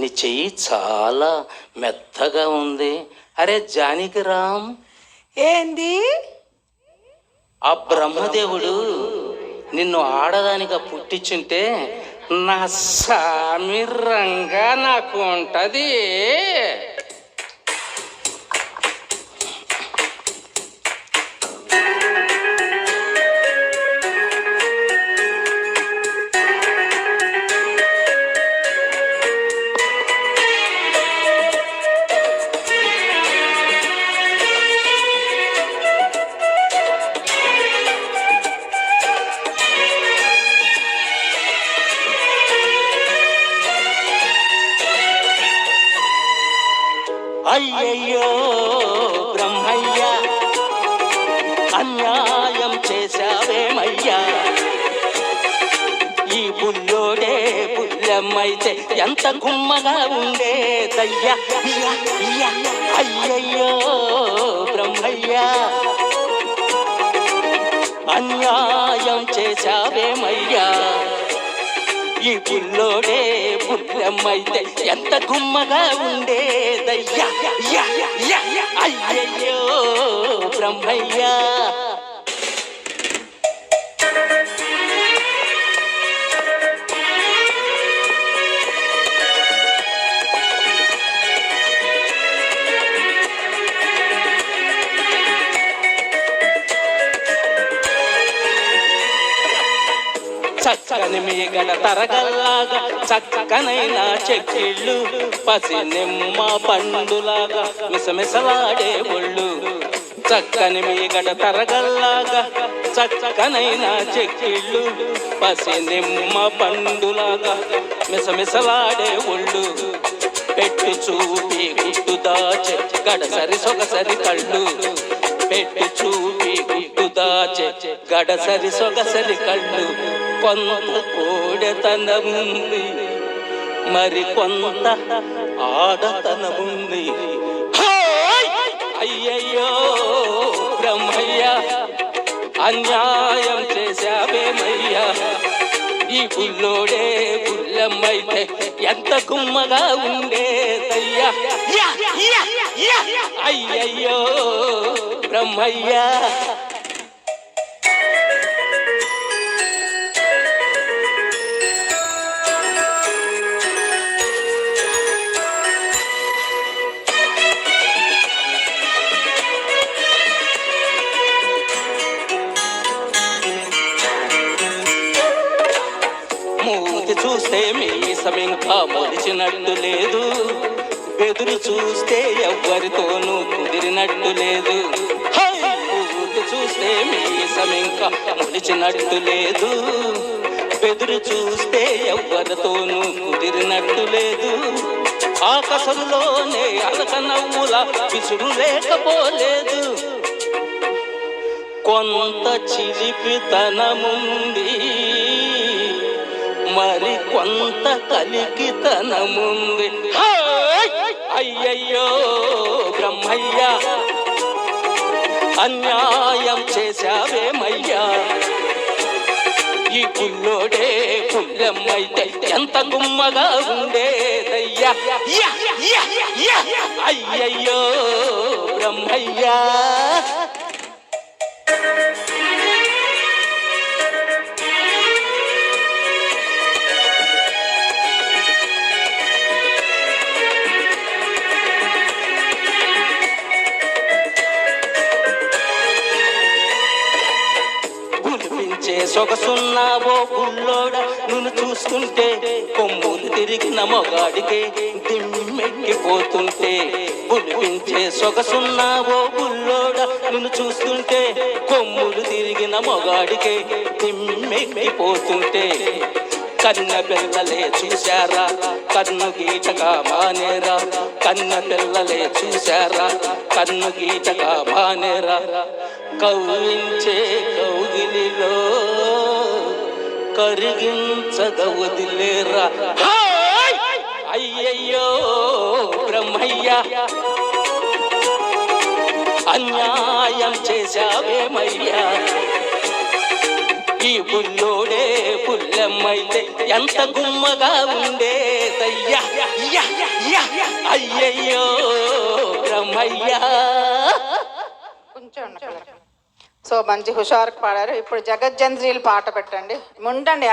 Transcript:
నీ చెయ్యి చాలా మెత్తగా ఉంది. అరే జానకి రామ్, ఏంది? ఆ బ్రహ్మదేవుడు నిన్ను ఆడదానిగా పుట్టించుంటే నా సామిరంగా నాకు ఉంటది. అయ్యయ్యో బ్రహ్మయ్య, అన్యాయం చేశావేమయ్యా. ఈ బుల్లోడే బుల్లెమ్మైతే ఎంత గుమ్మగా ఉండేదయ్యా. అయ్యయ్యో బ్రహ్మయ్య, అన్యాయం చేశావేమయ్యా. ఈ బుల్లోడే బుల్లెమ్మైతే ఎంత గుమ్మగా ఉండేదయ్యా. అయ్యయ్యో బ్రహ్మయ్యా. చక్కని మీగడ తరగల్లాగా చక్కనైన చెక్కిళ్ళు, పసి నిమ్మ పండులాగా మిసమిసలాడే ఒళ్ళు. చక్కని మీగడ తరగల్లాగా చక్కనైన చెక్కిళ్ళు, పసి నిమ్మ పండులాగా మిసమిసలాడే ఒళ్ళు. పెట్టు చూపి గుట్టు దాచే గడసరి సొగసరి కళ్ళు, పెట్టు చూపి గుట్టు దాచే గడసరి సొగసరి కళ్ళు. కొంత కోడెతనముంది, మరి కొంత ఆడతనముంది. అయ్యయ్యో బ్రహ్మయ్య, అన్యాయం చేశావేమయ్యా. ఈ బుల్లోడే బుల్లెమ్మైతే ఎంత గుమ్మగా ఉండేదయ్యా. అయ్యయ్యో బ్రహ్మయ్య. చూస్తే మీసమింకా మొలిచినట్టు లేదు, ఎదురు చూస్తే ఎవ్వరితోనూ కుదిరినట్టు లేదు. చూస్తే మీసమింకా మొలిచినట్టు లేదు, ఎదురు చూస్తే ఎవ్వరితోనూ కుదిరినట్టు లేదు. ఆకాశంలోనే అలక నవ్వుల విసురు లేకపోలేదు. కొంత చిలిపితనముంది, మరి కొంత కలికితనముంది. అయ్యయ్యో బ్రహ్మయ్య, అన్యాయం చేశావేమయ్యా. ఈ బుల్లోడే బుల్లెమ్మైతే ఎంత గుమ్మగా ఉండేదయ్యా. అయ్యయ్యో బ్రహ్మయ్య. సొగసున్నావో బుల్లోడా, నిన్ను చూస్తుంటే కొమ్ములు తిరిగిన మొగాడికే దిమ్మెక్కిపోతుంటే. బులిపించే సొగసున్నావో బుల్లోడా, నిన్ను చూస్తుంటే కొమ్ములు తిరిగిన మొగాడికే దిమ్మెక్కిపోతుంటే. కన్న పిల్లలే చూశారా కన్ను గీటగా మానేరా, కన్న పిల్లలే చూశారా కన్ను గీటగా మానేరా. కవ్వించే కౌగిలిలో కరిగించగ వదిలేరా. అయ్యయ్యో బ్రహ్మయ్య, అన్యాయం చేశావేమయ్యా. ఈ బుల్లోడే పుల్లెమ్మైతే ఎంత గుమ్మగా ఉండే సయ్యా అయ్యయ్యో బ్రహ్మయ్యా. సో మంచి హుషారుకు పాడారు. ఇప్పుడు జగజ్జంత్రీలు పాట పెట్టండి. ముండండి.